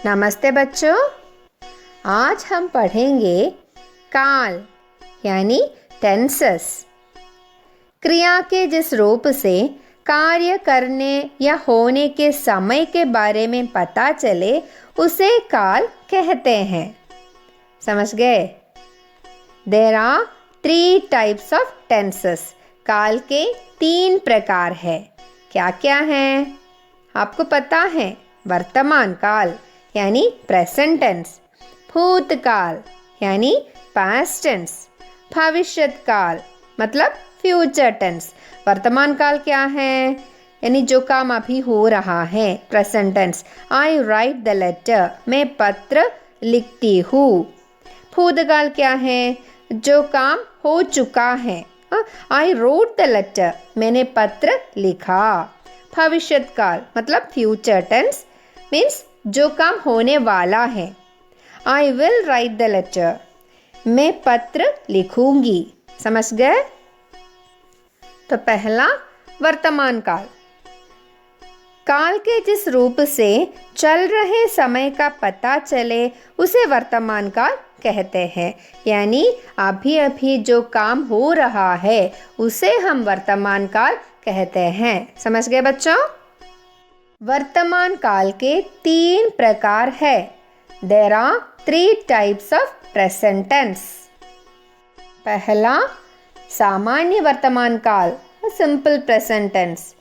नमस्ते बच्चों। आज हम पढ़ेंगे काल यानी टेंसेस। क्रिया के जिस रूप से कार्य करने या होने के समय के बारे में पता चले उसे काल कहते हैं। समझ गए? There are 3 types of tenses. काल के 3 प्रकार है। क्या क्या हैं? आपको पता है? वर्तमान काल यानी प्रेजेंट टेंस, भूतकाल यानी पास्ट टेंस, भविष्यत काल मतलब फ्यूचर टेंस। वर्तमान काल क्या है? यानी जो काम अभी हो रहा है, present tense. I write the letter, मैं पत्र लिखती हूँ। भूतकाल क्या है? जो काम हो चुका है। आई रोट द लेटर, मैंने पत्र लिखा। भविष्यत काल मतलब फ्यूचर टेंस मीन्स जो काम होने वाला है। I will write the letter, मैं पत्र लिखूंगी। समझ गए? तो पहला वर्तमान काल। काल के जिस रूप से चल रहे समय का पता चले उसे वर्तमान काल कहते हैं। यानी अभी अभी जो काम हो रहा है उसे हम वर्तमान काल कहते हैं। समझ गए बच्चों? वर्तमान काल के 3 प्रकार है। There are 3 types of present tense. पहला सामान्य वर्तमान काल, सिंपल प्रेजेंट टेंस।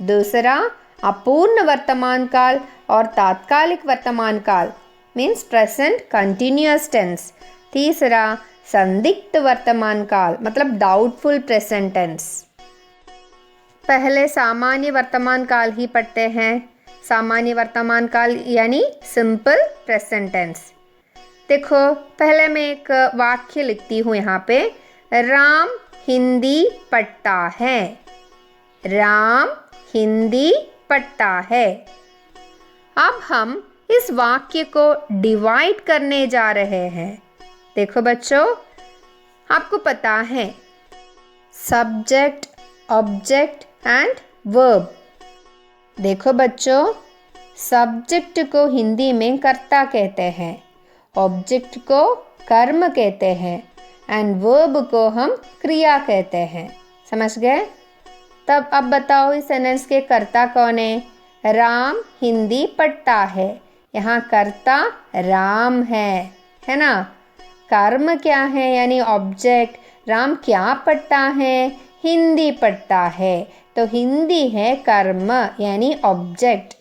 दूसरा अपूर्ण वर्तमान काल और तात्कालिक वर्तमान काल मीन्स प्रेजेंट कंटिन्यूअस टेंस। तीसरा संदिग्ध वर्तमान काल मतलब डाउटफुल प्रेजेंट टेंस। पहले सामान्य वर्तमान काल ही पढ़ते हैं। सामान्य वर्तमान काल यानी सिंपल प्रेजेंट टेंस। देखो, पहले मैं एक वाक्य लिखती हूँ यहाँ पे। राम हिंदी पढ़ता है। राम हिंदी पढ़ता है। अब हम इस वाक्य को डिवाइड करने जा रहे हैं। देखो बच्चों, आपको पता है सब्जेक्ट, ऑब्जेक्ट एंड वर्ब। देखो बच्चों, सब्जेक्ट को हिंदी में कर्ता कहते हैं, ऑब्जेक्ट को कर्म कहते हैं एंड वर्ब को हम क्रिया कहते हैं। समझ गए? तब अब बताओ इस सेंटेंस के कर्ता कौन है? राम हिंदी पढ़ता है। यहाँ कर्ता राम है ना? कर्म क्या है यानी ऑब्जेक्ट? राम क्या पढ़ता है? हिंदी पढ़ता है। तो हिंदी है कर्म यानी ऑब्जेक्ट।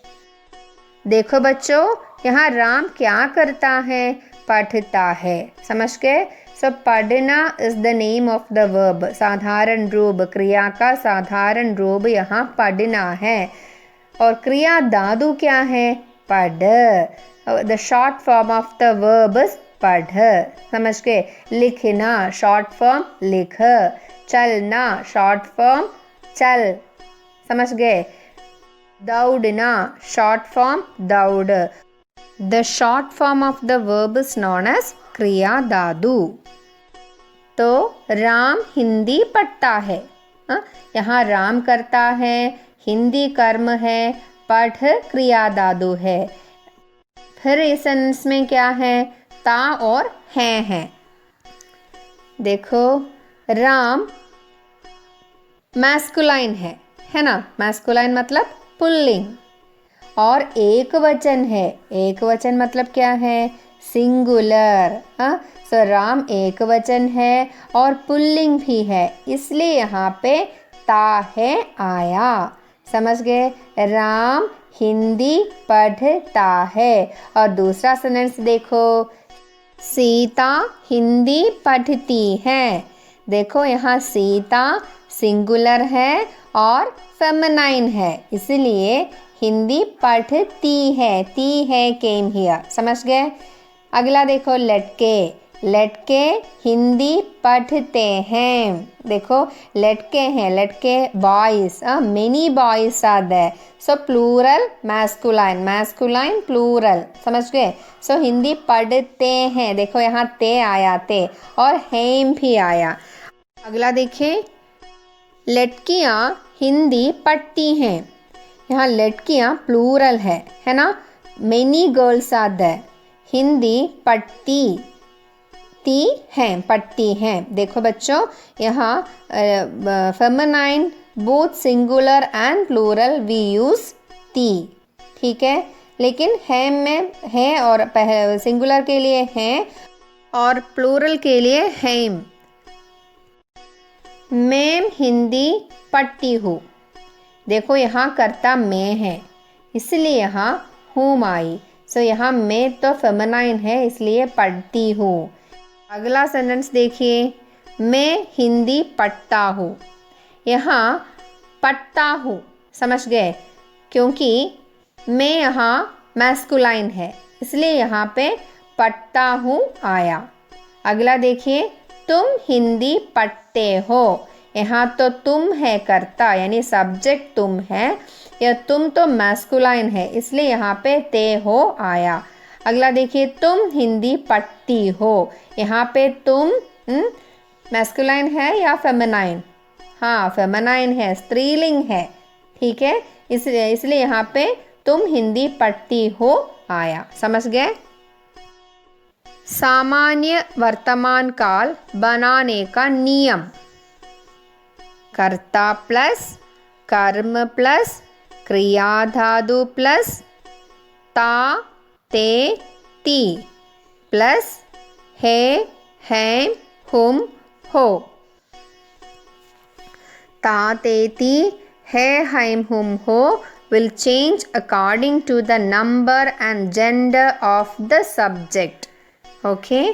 देखो बच्चों, यहाँ राम क्या करता है? पढ़ता है। समझ गए? सो पढ़ना is the name of the verb. साधारण रूप, क्रिया का साधारण रूप यहाँ पढ़ना है। और क्रिया दादू क्या है? पढ़। The short form of the verb is पढ़। समझ गए? लिखना शॉर्ट फॉर्म लिख। चलना शॉर्ट फॉर्म चल। समझ गए? दौड़ना शॉर्ट फॉर्म दौड़। The short form of the verb is known as क्रिया दादू। तो राम हिंदी पढ़ता है। यहाँ राम करता है, हिंदी कर्म है, पढ़ क्रिया दादू है। फिर इस सेंटेंस में क्या है? ता और है। देखो, राम मैस्कुलाइन है ना? मैस्कुलाइन मतलब पुल्लिंग। और एक वचन है। एक वचन मतलब क्या है? सिंगुलर। सो राम एक वचन है और पुल्लिंग भी है, इसलिए यहाँ पे ता है आया। समझ गए? राम हिंदी पढ़ता है। और दूसरा सेंटेंस देखो, सीता हिंदी पढ़ती है। देखो, यहाँ सीता सिंगुलर है और फेमिनाइन है, इसलिए हिंदी पढ़ती है। ती है केम हियर। समझ गए? अगला देखो, लटके। लटके हिंदी पढ़ते हैं। देखो, लटके हैं, लटके boys, many boys are there. So plural masculine, masculine plural. समझ गए? सो हिंदी पढ़ते हैं। देखो, यहाँ ते आया, ते और हेम भी आया। अगला देखें, लड़कियाँ हिंदी पढ़ती हैं। यहाँ लड़कियाँ प्लूरल है ना? Many girls are there. Hindi पढ़ती ती हैं, पढ़ती हैं। देखो बच्चों, यहाँ feminine both singular and plural we use ती, ठीक है। लेकिन है में है और सिंगुलर के लिए है और प्लूरल के लिए हैम। मैं हिंदी पढ़ती हूँ। देखो यहाँ कर्ता मैं है, इसलिए यहाँ हूम आई। सो यहाँ मैं तो फेमिनाइन है, इसलिए पढ़ती हूँ। अगला सेंटेंस देखिए, मैं हिंदी पढ़ता हूँ। यहाँ पढ़ता हूँ, समझ गए, क्योंकि मैं यहाँ मैस्कुलाइन है, इसलिए यहाँ पे पढ़ता हूँ आया। अगला देखिए, तुम हिंदी पढ़ते हो। यहाँ तो तुम है कर्ता, यानी सब्जेक्ट तुम है, या तुम तो मैस्कुलाइन है, इसलिए यहाँ पे ते हो आया। अगला देखिए, तुम हिंदी पढ़ती हो। यहाँ पे तुम मैस्कुलाइन है या फेमिनाइन? हाँ, फेमिनाइन है, स्त्रीलिंग है, ठीक है। इसलिए यहाँ पे तुम हिंदी पढ़ती हो आया। समझ गए? सामान्य वर्तमान काल बनाने का नियम। कर्ता प्लस कर्म प्लस क्रिया धातु प्लस ता ते ती प्लस है हैं हुम हो। ता ते ती है हैं हुम हो will change according to the number and gender of the subject. Okay?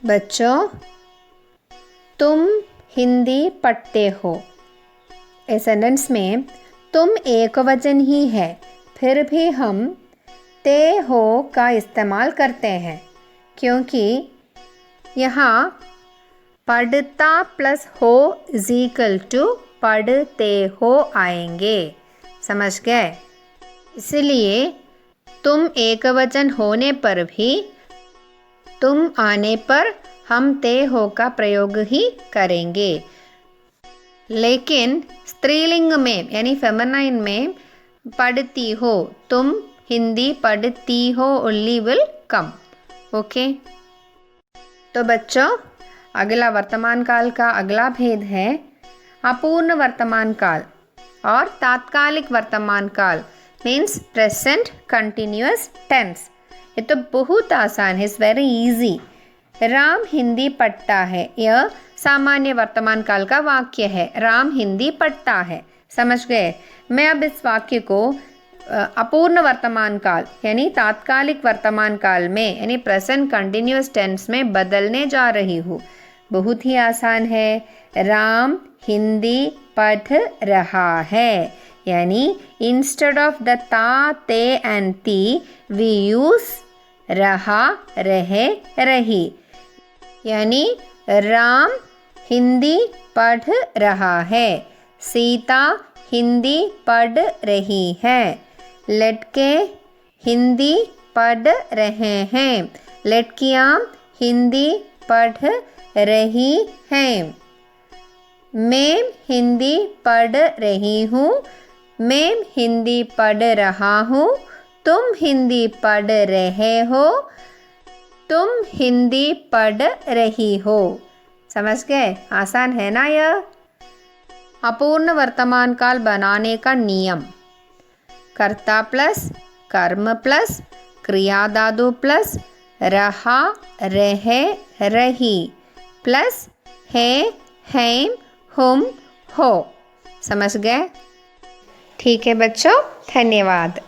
बच्चों, तुम हिंदी पढ़ते हो। इस सेंटेंस में तुम एक वचन ही है, फिर भी हम ते हो का इस्तेमाल करते हैं, क्योंकि यहाँ पढ़ता प्लस हो इज इक्वल टू पढ़ते हो आएंगे। समझ गए? इसलिए तुम एक वचन होने पर भी तुम आने पर हम ते हो का प्रयोग ही करेंगे। लेकिन स्त्रीलिंग में यानी फेमिनाइन में पढ़ती हो, तुम हिंदी पढ़ती हो ओनली विल कम। ओके? तो बच्चों, अगला वर्तमान काल का अगला भेद है अपूर्ण वर्तमान काल और तात्कालिक वर्तमान काल, मीन्स प्रेजेंट कंटिन्यूअस टेंस। ये तो बहुत आसान है, it's very easy. Ram Hindi पढ़ता है, यह सामान्य वर्तमान काल का वाक्य है। राम हिंदी पढ़ता है। समझ गए? मैं अब इस वाक्य को अपूर्ण वर्तमान काल यानी तात्कालिक वर्तमान काल में यानी प्रेजेंट कंटिन्यूअस टेंस में बदलने जा रही हूँ। बहुत ही आसान है। राम हिंदी पढ़ रहा है, यानी इंस्टेड ऑफ द ता ते एंड ती वी यूज रहा रहे रही, यानी राम हिंदी पढ़ रहा है, सीता हिंदी पढ़ रही है, लड़के हिंदी पढ़ रहे हैं, लड़कियां हिंदी पढ़ रही हैं। मैं हिंदी पढ़ रही हूँ, मैं हिंदी पढ़ रहा हूँ, तुम हिंदी पढ़ रहे हो, तुम हिंदी पढ़ रही हो। समझ गए? आसान है ना यह? अपूर्ण वर्तमान काल बनाने का नियम। कर्ता प्लस कर्म प्लस क्रिया धातु प्लस रहा रहे रही प्लस है हैं हुम हो। समझ गए? ठीक है बच्चों, धन्यवाद।